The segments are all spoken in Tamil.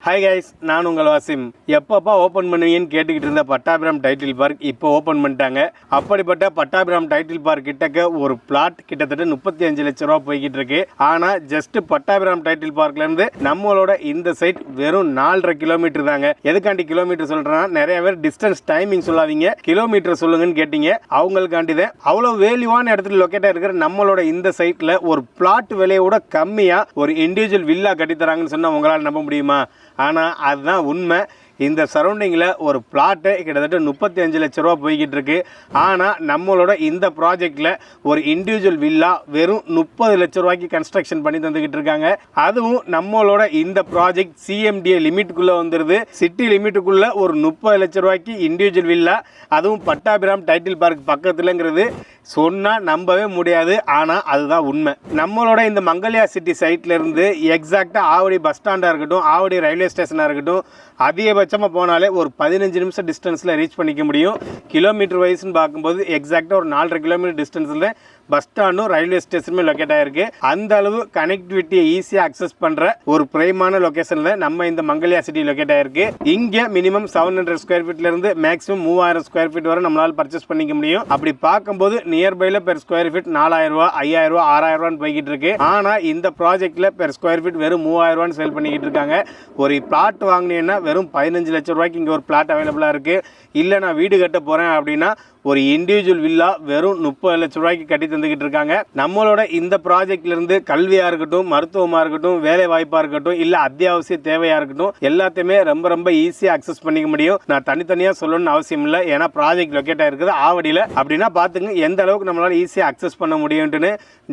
ஹாய் கைஸ், நான் உங்கள் வாசிம். எப்பப்பா ஓப்பன் பண்ணுவீங்கன்னு கேட்டுக்கிட்டு இருந்த பட்டாபிராம் டைட்டில் பார்க் இப்போ ஓப்பன் பண்ணிட்டாங்க. அப்படிப்பட்ட பட்டாபிராம் டைட்டில் பார்க் கிட்டக்க ஒரு பிளாட் கிட்டத்தட்ட 35 லட்ச ரூபா போய்கிட்டு இருக்கு. ஆனால் ஜஸ்ட் பட்டாபிராம் டைட்டில் பார்க்லேருந்து நம்மளோட இந்த சைட் வெறும் 4.5 கிலோமீட்டர் தாங்க. எதுக்காண்டி கிலோமீட்டர் சொல்கிறேன்னா, நிறைய பேர் டிஸ்டன்ஸ் டைமிங் சொல்லாதீங்க, கிலோமீட்டர் சொல்லுங்கன்னு கேட்டீங்க. அவங்களுக்காண்டி தான் அவ்வளோ வேல்யூவான இடத்துல லொக்கேட்டாக இருக்கிற நம்மளோட இந்த சைட்டில் ஒரு பிளாட் விலையோட கம்மியாக ஒரு இண்டிவிஜுவல் வில்லா கட்டித்தராங்கன்னு சொன்னால் உங்களால் நம்ப முடியுமா? ஆனால் அதுதான் உண்மை. இந்த சரௌண்டிங்கில் ஒரு பிளாட்டு கிட்டத்தட்ட 35 லட்ச ரூபா போய்கிட்டு இருக்கு. ஆனால் நம்மளோட இந்த ப்ராஜெக்டில் ஒரு இண்டிவிஜுவல் வில்லா வெறும் 30 லட்ச ரூபாய்க்கு கன்ஸ்ட்ரக்ஷன் பண்ணி தந்துக்கிட்டு இருக்காங்க. அதுவும் நம்மளோட இந்த ப்ராஜெக்ட் சிஎம்டிஏ லிமிட்டுக்குள்ளே வந்துடுது. சிட்டி லிமிட்டுக்குள்ளே ஒரு 30 லட்ச ரூபாய்க்கு இண்டிவிஜுவல் வில்லா, அதுவும் பட்டாபிராம் டைட்டில் பார்க் பக்கத்துலங்கிறது சொன்னால் நம்பவே முடியாது. ஆனால் அதுதான் உண்மை. நம்மளோட இந்த மங்கல்யா சிட்டி சைட்லேருந்து எக்ஸாக்டாக ஆவடி பஸ் ஸ்டாண்டாக இருக்கட்டும், ஆவடி ரயில்வே ஸ்டேஷனாக இருக்கட்டும், அதிகபட்சமாக போனாலே ஒரு 15 நிமிஷம் டிஸ்டன்ஸில் ரீச் பண்ணிக்க முடியும். கிலோமீட்டர் வைஸ்ன்னு பார்க்கும்போது எக்ஸாக்டாக ஒரு 4.5 கிலோமீட்டர் டிஸ்டன்ஸில் பஸ் ஸ்டாண்டும் ரயில்வே ஸ்டேஷனுமே லொக்கேட் ஆகிருக்கு. அந்த அளவு கனெக்டிவிட்டியை ஈஸியாக அக்சஸ் பண்ணுற ஒரு பிரைமான லொக்கேஷனில் நம்ம இந்த மங்கல்யா சிட்டி லொக்கேட் ஆகிருக்கு. இங்கே மினிமம் 700 ஸ்கொயர் ஃபீட்லேருந்து மேக்ஸிமம் 3000 ஸ்கொயர் ஃபீட் வரை நம்மளால் பர்ச்சேஸ் பண்ணிக்க முடியும். அப்படி பார்க்கும்போது நியர்பைல பெர் ஸ்கொயர் ஃபீட் 4000 ரூபா, 5000 ரூபா, 6000 ரூபான்னு போய்கிட்டு இருக்கு. ஆனால் இந்த ப்ராஜெக்ட்ல பெர் ஸ்கொயர் ஃபீட் வெறும் 3000 ரூபான்னு சேல் பண்ணிக்கிட்டு இருக்காங்க. ஒரு பிளாட் வாங்கினீங்கன்னா வெறும் 15 லட்சம் ரூபாய்க்கு இங்கே ஒரு பிளாட் அவைலபிளாக இருக்கு. இல்லை நான் வீடு கட்ட போகிறேன் அப்படின்னா ஒரு இண்டிவிஜுவல் வில்லா வெறும் 30 லட்சம் ரூபாய்க்கு கட்டி தந்துக்கிட்டு இருக்காங்க. நம்மளோட இந்த ப்ராஜெக்ட்லேருந்து கல்வியாக இருக்கட்டும், மருத்துவமாக இருக்கட்டும், வேலை வாய்ப்பாக இருக்கட்டும், இல்லை அத்தியாவசிய தேவையாக இருக்கட்டும், எல்லாத்தையுமே ரொம்ப ஈஸியாக அக்சஸ் பண்ணிக்க முடியும். நான் தனித்தனியாக சொல்லணும்னு அவசியம் இல்லை. ஏன்னா ப்ராஜெக்ட் லொக்கேட் ஆகிருக்குது ஆவடியில். அப்படின்னா பார்த்துங்க எந்த அளவுக்கு நம்மளால் ஈஸியாக அக்சஸ் பண்ண முடியும்னு.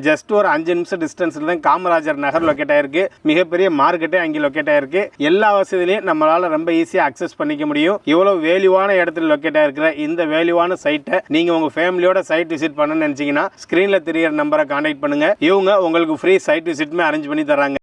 ஜஸ்ட் ஒரு 5 நிமிஷம் டிஸ்டன்ஸில் தான் காமராஜர் நகர் லொக்கேட் ஆகிருக்கு. மிகப்பெரிய மார்க்கெட்டே அங்கே லொக்கேட் ஆகிருக்கு. எல்லா வசதியிலையும் நம்மளால் ரொம்ப ஈஸியாக அக்சஸ் பண்ணிக்க முடியும். இவ்வளோ வேல்யூவான இடத்துல லொக்கேட் ஆகிருக்கிற இந்த வேல்யூவான சைட் நீங்க உங்க ஃபேமிலியோட சைட் விசிட் பண்ணணும்னு நினைச்சீங்கன்னா ஸ்கிரீன்ல தெரியற நம்பரை கான்டாக்ட் பண்ணுங்க. இவங்க உங்களுக்கு ஃப்ரீ சைட் விசிட்மே அரேஞ்ச் பண்ணி தராங்க.